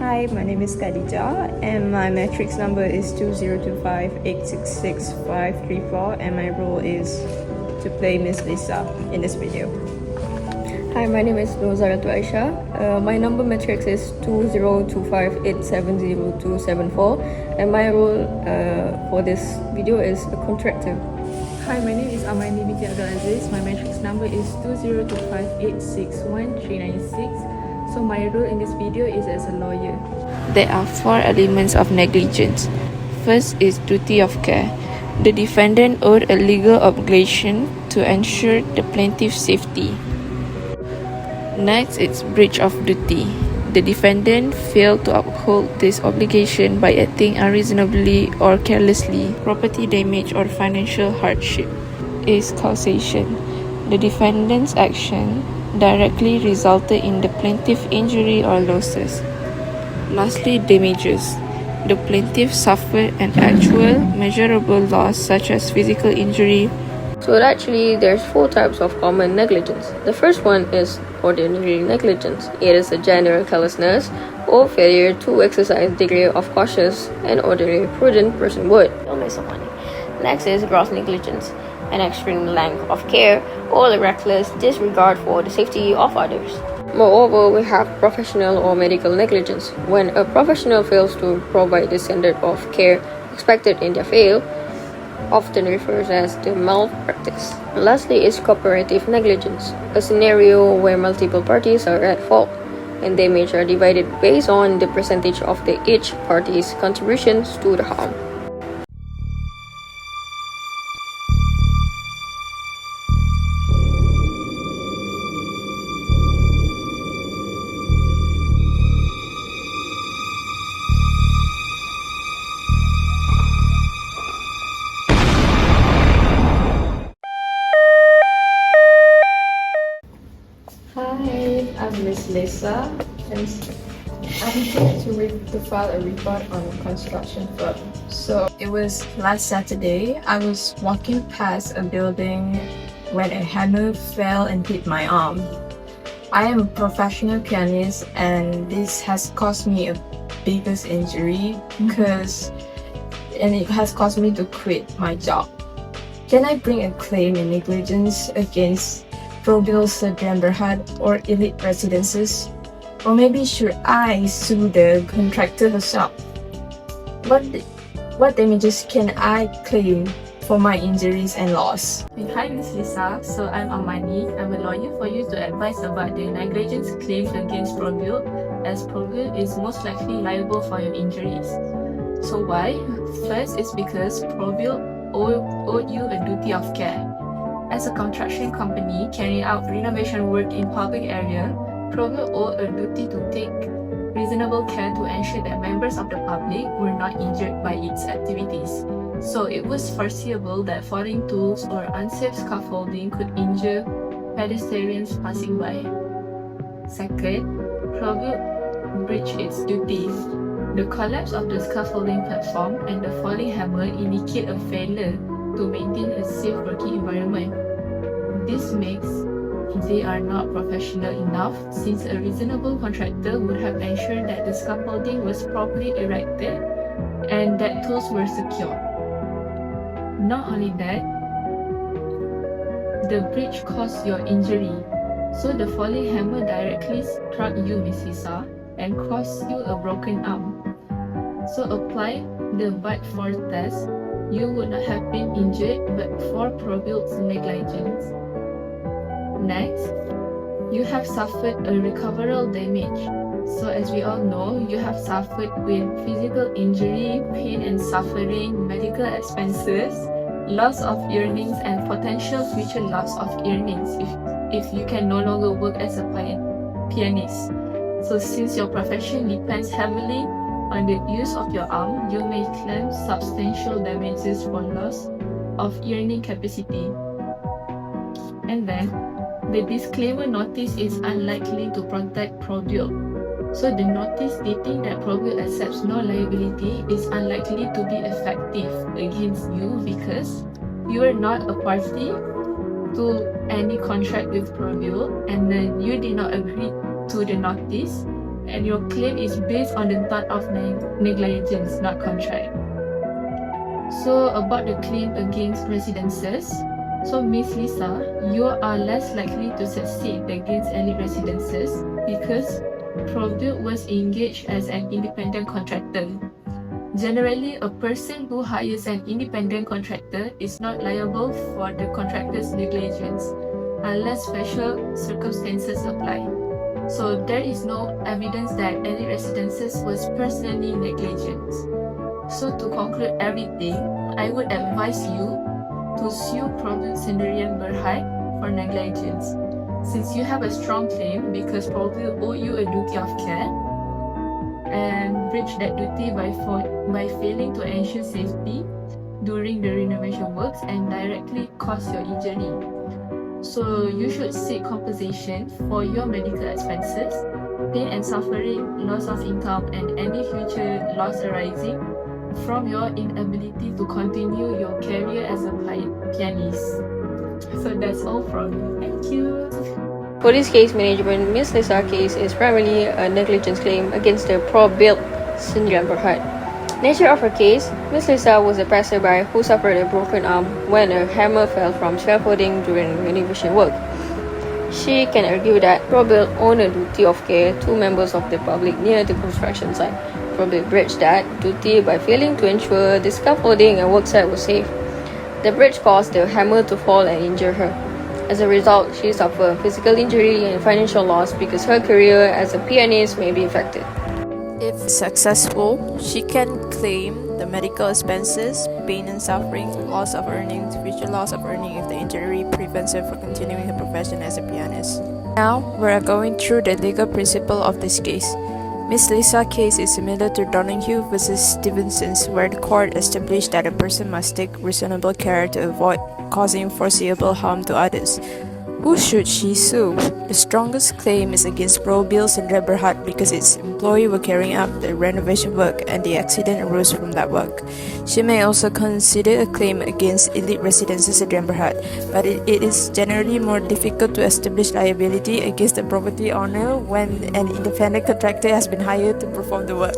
Hi, my name is Khadija and my matrix number is 2025866534 and my role is to play Miss Lisa in this video. Hi, my name is Nuzaratul Aisha. My number matrix is 2025870274 and my role for this video is a contractor. Hi, my name is Amani Binti Abdul Aziz. My matrix number is 2025861396. So my role in this video is as a lawyer. There are 4 elements of negligence. First is duty of care. The defendant owed a legal obligation to ensure the plaintiff's safety. Next is breach of duty. The defendant failed to uphold this obligation by acting unreasonably or carelessly. Property damage or financial hardship is causation. The defendant's action directly resulted in the plaintiff injury or losses. Lastly, damages. The plaintiff suffered an actual, measurable loss such as physical injury. So actually, there's 4 types of common negligence. The first one is ordinary negligence. It is a general carelessness or failure to exercise degree of cautious and ordinary prudent person would. Next is gross negligence, an extreme lack of care or a reckless disregard for the safety of others. Moreover, we have professional or medical negligence, when a professional fails to provide the standard of care expected in their field, often refers as the malpractice. Lastly is cooperative negligence, a scenario where multiple parties are at fault and damage are divided based on the percentage of each party's contributions to the harm. Hi, I'm Miss Lisa and I'm here to file a report on construction firm. So it was last Saturday. I was walking past a building when a hammer fell and hit my arm. I am a professional pianist and this has caused me a biggest injury and it has caused me to quit my job. Can I bring a claim in negligence against Probil Sedran Berhad or Elite Residences? Or maybe should I sue the contractor herself? What damages can I claim for my injuries and loss? Hi, Miss Lisa. So I'm Amani. I'm a lawyer for you to advise about the negligence claim against Probil, as Probil is most likely liable for your injuries. So why? First is because Probil owed you a duty of care. As a construction company carrying out renovation work in public area, Probil owed a duty to take reasonable care to ensure that members of the public were not injured by its activities. So it was foreseeable that falling tools or unsafe scaffolding could injure pedestrians passing by. Second, Probil breached its duties. The collapse of the scaffolding platform and the falling hammer indicate a failure to maintain a safe working environment. This makes they are not professional enough, since a reasonable contractor would have ensured that the scaffolding was properly erected and that tools were secure. Not only that, the breach caused your injury. So the falling hammer directly struck you, Miss Lisa, and caused you a broken arm. So apply the but-for test, you would not have been injured but for Probil's negligence. Next, you have suffered a recoverable damage. So as we all know, you have suffered with physical injury, pain and suffering, medical expenses, loss of earnings and potential future loss of earnings if you can no longer work as a pianist. So since your profession depends heavily on the use of your arm, you may claim substantial damages for loss of earning capacity. And then, the disclaimer notice is unlikely to protect Probil. So the notice stating that Probil accepts no liability is unlikely to be effective against you because you are not a party to any contract with Probil and then you did not agree to the notice and your claim is based on the thought of negligence, not contract. So about the claim against residences, so Miss Lisa, you are less likely to succeed against elite residences because ProBuild was engaged as an independent contractor. Generally, a person who hires an independent contractor is not liable for the contractor's negligence unless special circumstances apply. So there is no evidence that elite residences was personally negligent. So to conclude everything, I would advise you to sue ProBuild Sendirian Berhad for negligence, since you have a strong claim because ProBuild owe you a duty of care and breach that duty by failing to ensure safety during the renovation works and directly cause your injury. So you should seek compensation for your medical expenses, pain and suffering, loss of income, and any future loss arising from your inability to continue your career as a pianist. So that's all from me. Thank you. For this case management, Miss Lisa's case is primarily a negligence claim against the ProBuild Sendirian Berhad. Nature of her case, Miss Lisa was a passerby who suffered a broken arm when a hammer fell from scaffolding during renovation work. She can argue that ProBuild owed a duty of care to members of the public near the construction site. ProBuild breached that duty by failing to ensure the scaffolding and worksite was safe. The breach caused the hammer to fall and injure her. As a result, she suffered physical injury and financial loss because her career as a pianist may be affected. If successful, she can claim the medical expenses, pain and suffering, loss of earnings, future loss of earning if the injury prevents her from continuing her profession as a pianist. Now, we are going through the legal principle of this case. Miss Lisa's case is similar to Donahue vs. Stevenson's, where the court established that a person must take reasonable care to avoid causing foreseeable harm to others. Who should she sue? The strongest claim is against ProBuild Sendirian Berhad because its employees were carrying out the renovation work and the accident arose from that work. She may also consider a claim against elite residences Sendirian Berhad, but it is generally more difficult to establish liability against the property owner when an independent contractor has been hired to perform the work.